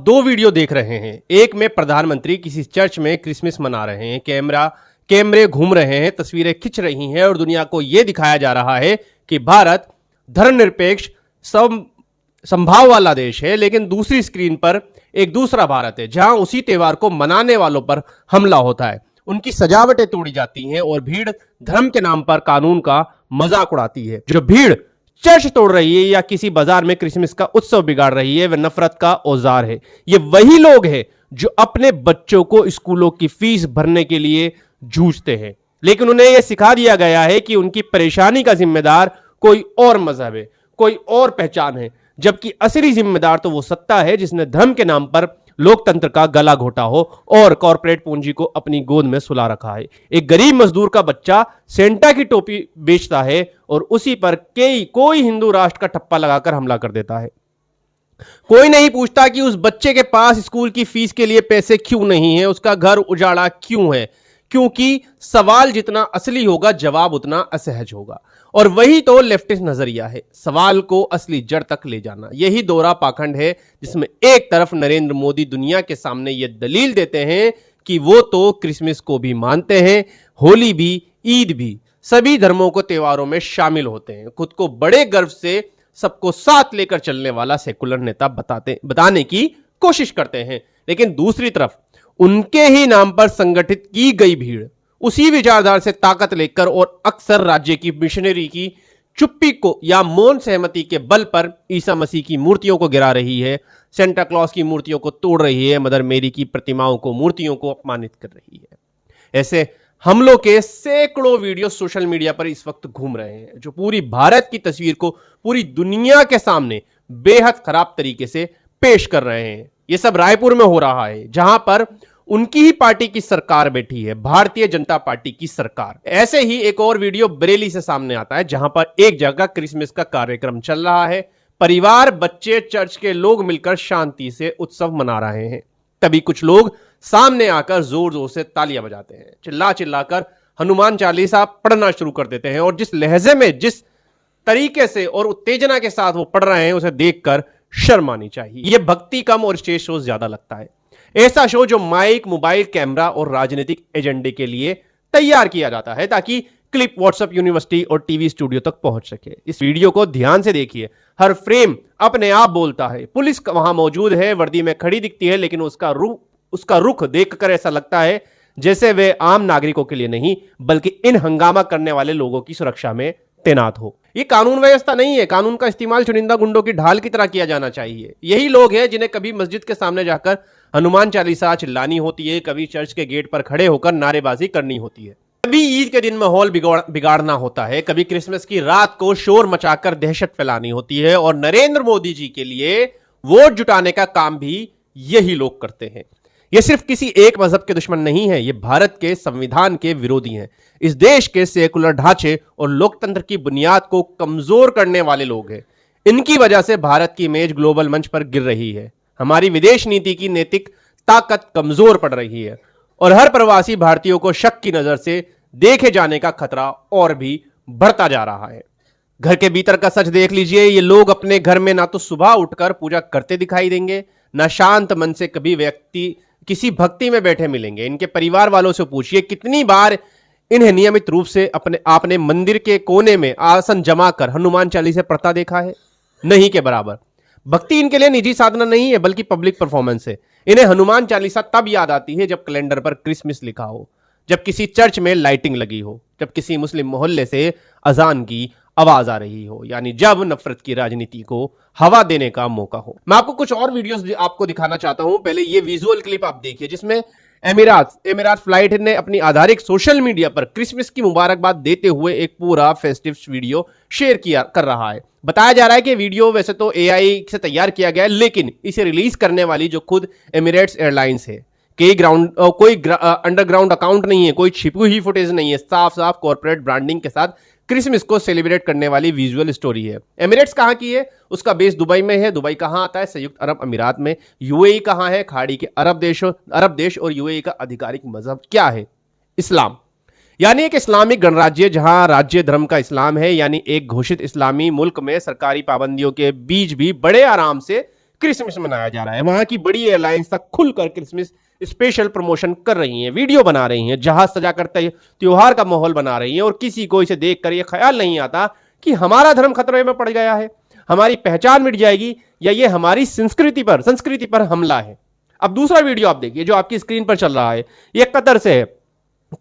दो वीडियो देख रहे हैं। एक में प्रधानमंत्री किसी चर्च में क्रिसमस मना रहे हैं, कैमरे घूम रहे हैं, तस्वीरें खिंच रही हैं और दुनिया को यह दिखाया जा रहा है कि भारत धर्मनिरपेक्ष संभाव वाला देश है। लेकिन दूसरी स्क्रीन पर एक दूसरा भारत है जहां उसी त्योहार को मनाने वालों पर हमला होता है, उनकी सजावटें तोड़ी जाती हैं और भीड़ धर्म के नाम पर कानून का मजाक उड़ाती है। जो भीड़ चर्च तोड़ रही है या किसी बाजार में क्रिसमस का उत्सव बिगाड़ रही है, वह नफरत का औजार है। ये वही लोग हैं जो अपने बच्चों को स्कूलों की फीस भरने के लिए जूझते हैं, लेकिन उन्हें यह सिखा दिया गया है कि उनकी परेशानी का जिम्मेदार कोई और मजहब है, कोई और पहचान है, जबकि असली जिम्मेदार तो वो सत्ता है जिसने धर्म के नाम पर लोकतंत्र का गला घोटा हो और कॉर्पोरेट पूंजी को अपनी गोद में सुला रखा है। एक गरीब मजदूर का बच्चा सेंटा की टोपी बेचता है और उसी पर कोई हिंदू राष्ट्र का ठप्पा लगाकर हमला कर देता है। कोई नहीं पूछता कि उस बच्चे के पास स्कूल की फीस के लिए पैसे क्यों नहीं है, उसका घर उजाड़ा क्यों है, क्योंकि सवाल जितना असली होगा जवाब उतना असहज होगा। और वही तो लेफ्टिस्ट नजरिया है, सवाल को असली जड़ तक ले जाना। यही दोहरा पाखंड है जिसमें एक तरफ नरेंद्र मोदी दुनिया के सामने यह दलील देते हैं कि वो तो क्रिसमस को भी मानते हैं, होली भी, ईद भी, सभी धर्मों को त्योहारों में शामिल होते हैं। खुद को बड़े गर्व से सबको साथ लेकर चलने वाला सेकुलर नेता बताने की कोशिश करते हैं, लेकिन दूसरी तरफ उनके ही नाम पर संगठित की गई भीड़ उसी विचारधारा से ताकत लेकर और अक्सर राज्य की मिशनरी की चुप्पी को या मौन सहमति के बल पर ईसा मसीह की मूर्तियों को गिरा रही है, सेंटा क्लॉज की मूर्तियों को तोड़ रही है, मदर मेरी की प्रतिमाओं को, मूर्तियों को अपमानित कर रही है। ऐसे हमलों के सैकड़ों वीडियो सोशल मीडिया पर इस वक्त घूम रहे हैं जो पूरी भारत की तस्वीर को पूरी दुनिया के सामने बेहद खराब तरीके से पेश कर रहे हैं। यह सब रायपुर में हो रहा है जहां पर उनकी ही पार्टी की सरकार बैठी है, भारतीय जनता पार्टी की सरकार। ऐसे ही एक और वीडियो बरेली से सामने आता है जहां पर एक जगह क्रिसमस का कार्यक्रम चल रहा है, परिवार, बच्चे, चर्च के लोग मिलकर शांति से उत्सव मना रहे हैं। तभी कुछ लोग सामने आकर जोर जोर से तालियां बजाते हैं, चिल्ला चिल्लाकर हनुमान चालीसा पढ़ना शुरू कर देते हैं और जिस लहजे में, जिस तरीके से और उत्तेजना के साथ वो पढ़ रहे हैं उसे देखकर शर्म आनी चाहिए। यह भक्ति कम और स्टेज शो ज्यादा लगता है, ऐसा शो जो माइक, मोबाइल, कैमरा और राजनीतिक एजेंडे के लिए तैयार किया जाता है ताकि क्लिप व्हाट्सएप यूनिवर्सिटी और टीवी स्टूडियो तक पहुंच सके। इस वीडियो को ध्यान से देखिए, हर फ्रेम अपने आप बोलता है। पुलिस वहां मौजूद है, वर्दी में खड़ी दिखती है, लेकिन उसका रुख देखकर ऐसा लगता है जैसे वे आम नागरिकों के लिए नहीं बल्कि इन हंगामा करने वाले लोगों की सुरक्षा में तैनात हो। यह कानून व्यवस्था नहीं है, कानून का इस्तेमाल चुनिंदा गुंडों की ढाल की तरह किया जाना चाहिए। यही लोग हैं जिन्हें कभी मस्जिद के सामने जाकर हनुमान चालीसा चिल्लानी होती है, कभी चर्च के गेट पर खड़े होकर नारेबाजी करनी होती है, कभी ईद के दिन माहौल बिगाड़ना होता है, कभी क्रिसमस की रात को शोर मचाकर दहशत फैलानी होती है। और नरेंद्र मोदी जी के लिए वोट जुटाने का काम भी यही लोग करते हैं। ये सिर्फ किसी एक मजहब के दुश्मन नहीं है, ये भारत के संविधान के विरोधी हैं, इस देश के सेकुलर ढांचे और लोकतंत्र की बुनियाद को कमजोर करने वाले लोग हैं। इनकी वजह से भारत की इमेज ग्लोबल मंच पर गिर रही है, हमारी विदेश नीति की नैतिक ताकत कमजोर पड़ रही है और हर प्रवासी भारतीयों को शक की नजर से देखे जाने का खतरा और भी बढ़ता जा रहा है। घर के भीतर का सच देख लीजिए, ये लोग अपने घर में ना तो सुबह उठकर पूजा करते दिखाई देंगे, ना शांत मन से कभी व्यक्ति किसी भक्ति में बैठे मिलेंगे। इनके परिवार वालों से पूछिए कितनी बार इन्हें नियमित रूप से आपने मंदिर के कोने में आसन जमा कर हनुमान चालीसा पढ़ता देखा है? नहीं के बराबर। भक्ति इनके लिए निजी साधना नहीं है बल्कि पब्लिक परफॉर्मेंस है। इन्हें हनुमान चालीसा तब याद आती है जब कैलेंडर पर क्रिसमस लिखा हो, जब किसी चर्च में लाइटिंग लगी हो, जब किसी मुस्लिम मोहल्ले से अजान की आवाज आ रही हो, यानी जब नफरत की राजनीति को हवा देने का मौका हो। मैं आपको कुछ और वीडियोस आपको दिखाना चाहता हूं। पहले ये विजुअल क्लिप आप देखिए जिसमें एमिरात फ्लाइट ने अपनी आधारिक सोशल मीडिया पर क्रिसमस की मुबारकबाद देते हुए एक पूरा फेस्टिव वीडियो शेयर कर रहा है। बताया जा रहा है कि वीडियो वैसे तो एआई से तैयार किया गया है, लेकिन इसे रिलीज करने वाली जो खुद एमिरेट्स एयरलाइंस है, कोई अंडरग्राउंड अकाउंट नहीं है, कोई छिपी हुई फुटेज नहीं है, साफ साफ कॉर्पोरेट ब्रांडिंग के साथ क्रिसमस को सेलिब्रेट करने वाली विजुअल स्टोरी है। एमिरेट्स कहां की है? उसका बेस दुबई में है। दुबई कहां आता है? संयुक्त अरब अमीरात में। यूएई कहां है? खाड़ी के अरब देश। और यूएई का आधिकारिक मजहब क्या है? इस्लाम, यानी एक इस्लामिक गणराज्य जहां राज्य धर्म का इस्लाम है। यानी एक घोषित इस्लामी मुल्क में सरकारी पाबंदियों के बीच भी बड़े आराम से क्रिसमस मनाया जा रहा है। वहां की बड़ी एयरलाइंस तक खुलकर क्रिसमस स्पेशल प्रमोशन कर रही हैं, वीडियो बना रही हैं, जहाज सजा करते त्योहार का माहौल बना रही हैं, और किसी को इसे देखकर यह ख्याल नहीं आता कि हमारा धर्म खतरे में पड़ गया है, हमारी पहचान मिट जाएगी, या ये हमारी संस्कृति पर हमला है। अब दूसरा वीडियो आप देखिए जो आपकी स्क्रीन पर चल रहा है, ये कतर से है,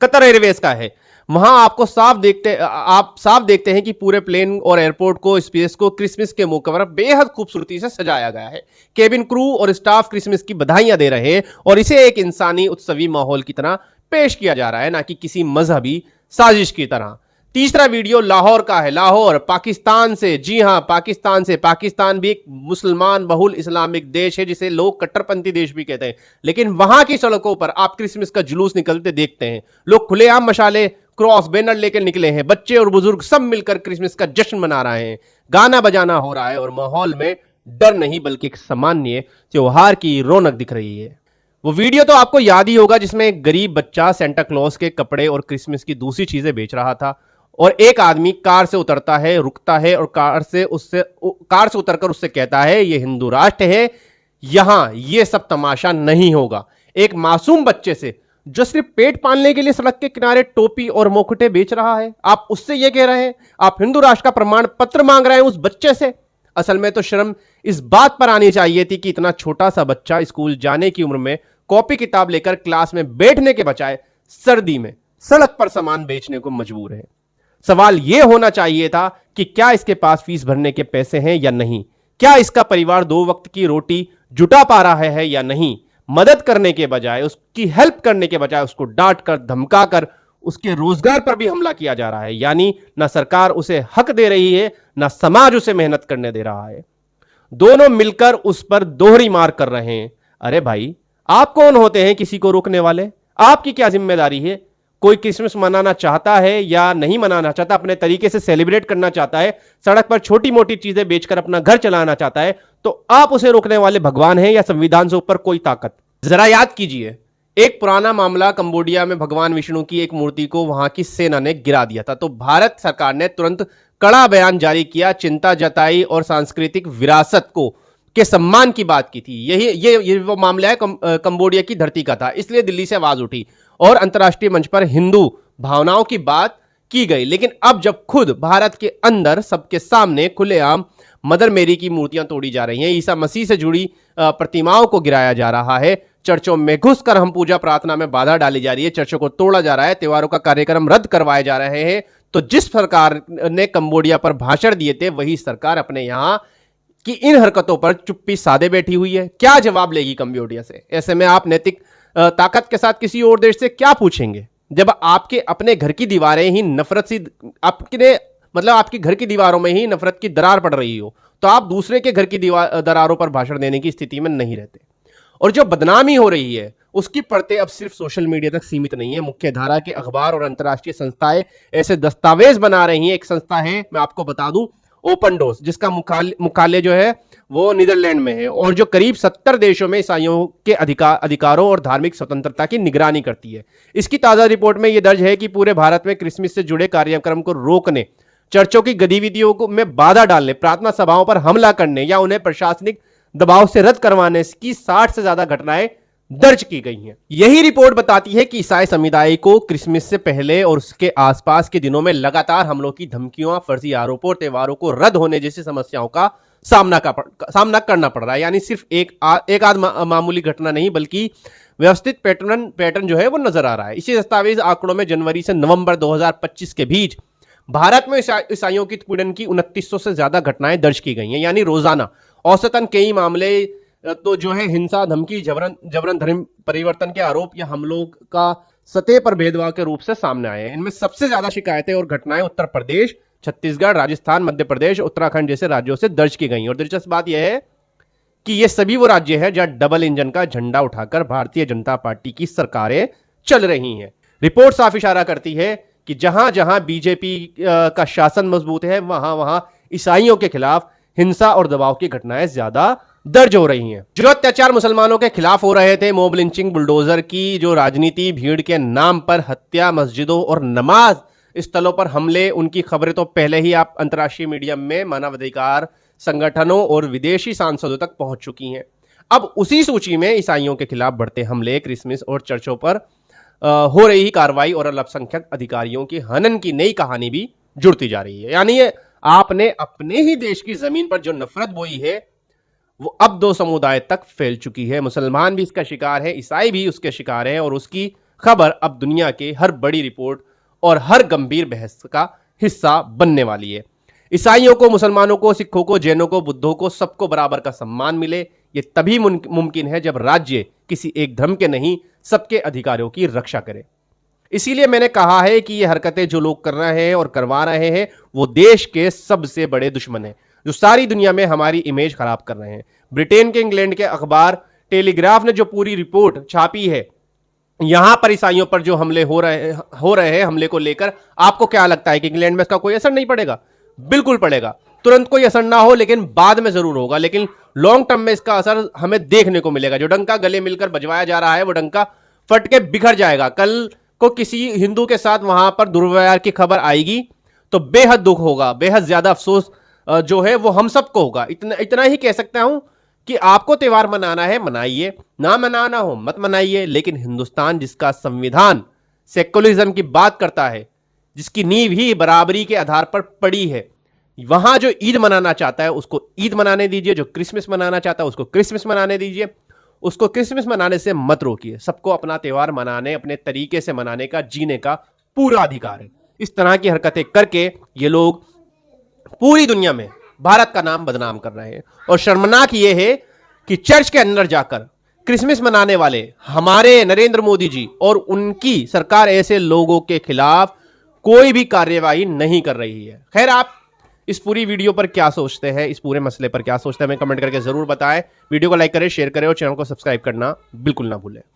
कतर एयरवेज का है। वहां आप साफ देखते हैं कि पूरे प्लेन और एयरपोर्ट को, स्पेस को क्रिसमस के मौके पर बेहद खूबसूरती से सजाया गया है। केबिन क्रू और स्टाफ क्रिसमस की बधाइयां दे रहे हैं और इसे एक इंसानी उत्सवी माहौल की तरह पेश किया जा रहा है, ना कि किसी मजहबी साजिश की तरह। तीसरा वीडियो लाहौर का है, लाहौर पाकिस्तान से। जी हां, पाकिस्तान से। पाकिस्तान भी एक मुसलमान बहुल इस्लामिक देश है, जिसे लोग कट्टरपंथी देश भी कहते हैं, लेकिन वहां की सड़कों पर आप क्रिसमस का जुलूस निकलते देखते हैं। लोग खुलेआम मशाले, क्रॉस, बैनर लेकर निकले हैं। बच्चे और बुजुर्ग सब मिलकर क्रिसमस का जश्न मना रहे हैं, गाना बजाना हो रहा है और माहौल में डर नहीं बल्कि एक सामान्य त्योहार की रौनक दिख रही है। वो वीडियो तो आपको याद ही होगा जिसमें एक गरीब बच्चा सेंटा क्लॉज के कपड़े और क्रिसमस की दूसरी चीजें बेच रहा था, और एक आदमी कार से उतरता है, रुकता है और कार से उतरकर उससे कहता है, ये हिंदू राष्ट्र है, यहां ये सब तमाशा नहीं होगा। एक मासूम बच्चे से जो सिर्फ पेट पालने के लिए सड़क के किनारे टोपी और मुकुटे बेच रहा है, आप उससे यह कह रहे हैं, आप हिंदू राष्ट्र का प्रमाण पत्र मांग रहे हैं उस बच्चे से। असल में तो शर्म इस बात पर आनी चाहिए थी कि इतना छोटा सा बच्चा स्कूल जाने की उम्र में कॉपी किताब लेकर क्लास में बैठने के बजाय सर्दी में सड़क पर सामान बेचने को मजबूर है। सवाल यह होना चाहिए था कि क्या इसके पास फीस भरने के पैसे हैं या नहीं, क्या इसका परिवार 2 वक्त की रोटी जुटा पा रहा है या नहीं। मदद करने के बजाय, उसकी हेल्प करने के बजाय उसको डांट कर, धमका कर उसके रोजगार पर भी हमला किया जा रहा है। यानी ना सरकार उसे हक दे रही है, ना समाज उसे मेहनत करने दे रहा है। दोनों मिलकर उस पर दोहरी मार कर रहे हैं। अरे भाई, आप कौन होते हैं किसी को रोकने वाले? आपकी क्या जिम्मेदारी है? कोई क्रिसमस मनाना चाहता है या नहीं मनाना चाहता, अपने तरीके से सेलिब्रेट करना चाहता है, सड़क पर छोटी मोटी चीजें बेचकर अपना घर चलाना चाहता है, तो आप उसे रोकने वाले भगवान हैं या संविधान से ऊपर कोई ताकत? जरा याद कीजिए, एक पुराना मामला, कंबोडिया में भगवान विष्णु की एक मूर्ति को वहां की सेना ने गिरा दिया था, तो भारत सरकार ने तुरंत कड़ा बयान जारी किया, चिंता जताई और सांस्कृतिक विरासत को के सम्मान की बात की थी। ये वो मामला है कंबोडिया की धरती का था, इसलिए दिल्ली से आवाज उठी और अंतर्राष्ट्रीय मंच पर हिंदू भावनाओं की बात की गई। लेकिन अब जब खुद भारत के अंदर सबके सामने खुलेआम मदर मेरी की मूर्तियां तोड़ी जा रही हैं, ईसा मसीह से जुड़ी प्रतिमाओं को गिराया जा रहा है, चर्चों में घुसकर हम पूजा प्रार्थना में बाधा डाली जा रही है, चर्चों को तोड़ा जा रहा है, त्योहारों का कार्यक्रम रद्द करवाए जा रहे हैं, तो जिस सरकार ने कंबोडिया पर भाषण दिए थे वही सरकार अपने यहां की इन हरकतों पर चुप्पी साधे बैठी हुई है। क्या जवाब लेगी कंबोडिया से? ऐसे में आप नैतिक ताकत के साथ किसी और देश से क्या पूछेंगे, जब आपके अपने घर की दीवारें ही नफरत सी आपके घर की दीवारों में ही नफरत की दरार पड़ रही हो, तो आप दूसरे के घर की दरारों पर भाषण देने की स्थिति में नहीं रहते। और जो बदनामी हो रही है उसकी परतें अब सिर्फ सोशल मीडिया तक सीमित नहीं है, मुख्य धारा के अखबार और अंतर्राष्ट्रीय संस्थाएं ऐसे दस्तावेज बना रही हैं। एक संस्था है, मैं आपको बता दूं, ओपन डोर्स, जिसका मुख्यालय जो है वो नीदरलैंड में है और जो करीब 70 देशों में ईसाइयों के अधिकारों और धार्मिक स्वतंत्रता की निगरानी करती है। इसकी ताजा रिपोर्ट में यह दर्ज है कि पूरे भारत में क्रिसमस से जुड़े कार्यक्रम को रोकने, चर्चों की गतिविधियों को में बाधा डालने, प्रार्थना सभाओं पर हमला करने या उन्हें प्रशासनिक दबाव से रद्द करवाने की 60 से ज्यादा घटनाएं दर्ज की गई हैं। यही रिपोर्ट बताती है कि ईसाई समुदाय को क्रिसमस से पहले और उसके आसपास के दिनों में लगातार हमलों की धमकियों, फर्जी आरोपों और त्योहारों को रद्द होने जैसी समस्याओं का सामना करना पड़ रहा है। यानी सिर्फ एक आध मामूली घटना नहीं, बल्कि व्यवस्थित पैटर्न जो है वो नजर आ रहा है। इसी दस्तावेज आंकड़ों में जनवरी से नवंबर 2025 के बीच भारत में ईसाइयों की पीड़न की 2900 से ज्यादा घटनाएं दर्ज की गई हैं। यानी रोजाना औसतन कई मामले तो जो है हिंसा, धमकी, जबरन धर्म परिवर्तन के आरोप या हमलों का सतह पर भेदभाव के रूप से सामने आए हैं। इनमें सबसे ज्यादा शिकायतें और घटनाएं उत्तर प्रदेश, छत्तीसगढ़, राजस्थान, मध्य प्रदेश, उत्तराखंड जैसे राज्यों से दर्ज की गई। और दिलचस्प बात यह है कि ये सभी वो राज्य हैं जहां डबल इंजन का झंडा उठाकर भारतीय जनता पार्टी की सरकारें चल रही हैं। रिपोर्ट साफ इशारा करती है कि जहां जहां बीजेपी का शासन मजबूत है, वहां वहां ईसाइयों के खिलाफ हिंसा और दबाव की घटनाएं ज्यादा दर्ज हो रही हैं। जो अत्याचार मुसलमानों के खिलाफ हो रहे थे, मॉब लिंचिंग, बुलडोजर की जो राजनीति, भीड़ के नाम पर हत्या, मस्जिदों और नमाज स्थलों पर हमले, उनकी खबरें तो पहले ही आप अंतर्राष्ट्रीय मीडिया में मानवाधिकार संगठनों और विदेशी सांसदों तक पहुंच चुकी हैं। अब उसी सूची में ईसाइयों के खिलाफ बढ़ते हमले, क्रिसमस और चर्चों पर हो रही कार्रवाई और अल्पसंख्यक अधिकारियों की हनन की नई कहानी भी जुड़ती जा रही है। यानी आपने अपने ही देश की जमीन पर जो नफरत बोई है वो अब दो समुदाय तक फैल चुकी है। मुसलमान भी इसका शिकार है, ईसाई भी उसके शिकार है, और उसकी खबर अब दुनिया के हर बड़ी रिपोर्ट और हर गंभीर बहस का हिस्सा बनने वाली है। ईसाइयों को, मुसलमानों को, सिखों को, जैनों को, बुद्धों को, सबको बराबर का सम्मान मिले। ये तभी मुमकिन है जब राज्य किसी एक धर्म के नहीं, सबके अधिकारों की रक्षा करे। इसीलिए मैंने कहा है कि ये हरकतें जो लोग कर रहे हैं और करवा रहे हैं वो देश के सबसे बड़े दुश्मन हैं, जो सारी दुनिया में हमारी इमेज खराब कर रहे हैं। ब्रिटेन के, इंग्लैंड के अखबार टेलीग्राफ ने जो पूरी रिपोर्ट छापी है यहां पर ईसाइयों पर जो हमले हो रहे हैं, हमले को लेकर, आपको क्या लगता है कि इंग्लैंड में इसका कोई असर नहीं पड़ेगा? बिल्कुल पड़ेगा। तुरंत कोई असर ना हो लेकिन बाद में जरूर होगा, लेकिन लॉन्ग टर्म में इसका असर हमें देखने को मिलेगा। जो डंका गले मिलकर बजवाया जा रहा है वो डंका फट के बिखर जाएगा। कल को किसी हिंदू के साथ वहां पर दुर्व्यवहार की खबर आएगी तो बेहद दुख होगा, बेहद ज्यादा अफसोस जो है वो हम सबको होगा। इतना ही कह सकता हूं कि आपको त्योहार मनाना है मनाइए, ना मनाना हो मत मनाइए, लेकिन हिंदुस्तान जिसका संविधान सेक्युलरिज्म की बात करता है, जिसकी नींव ही बराबरी के आधार पर पड़ी है, वहां जो ईद मनाना चाहता है उसको ईद मनाने दीजिए, जो क्रिसमस मनाना चाहता है उसको क्रिसमस मनाने दीजिए। उसको क्रिसमस मनाने से मत रोकिए। सबको अपना त्योहार मनाने, अपने तरीके से मनाने का, जीने का पूरा अधिकार है। इस तरह की हरकतें करके ये लोग पूरी दुनिया में भारत का नाम बदनाम कर रहे हैं। और शर्मनाक ये है कि चर्च के अंदर जाकर क्रिसमस मनाने वाले हमारे नरेंद्र मोदी जी और उनकी सरकार ऐसे लोगों के खिलाफ कोई भी कार्यवाही नहीं कर रही है। खैर, आप इस पूरी वीडियो पर क्या सोचते हैं, इस पूरे मसले पर क्या सोचते हैं, हमें कमेंट करके जरूर बताएं। वीडियो को लाइक करें, शेयर करें और चैनल को सब्सक्राइब करना बिल्कुल ना भूलें।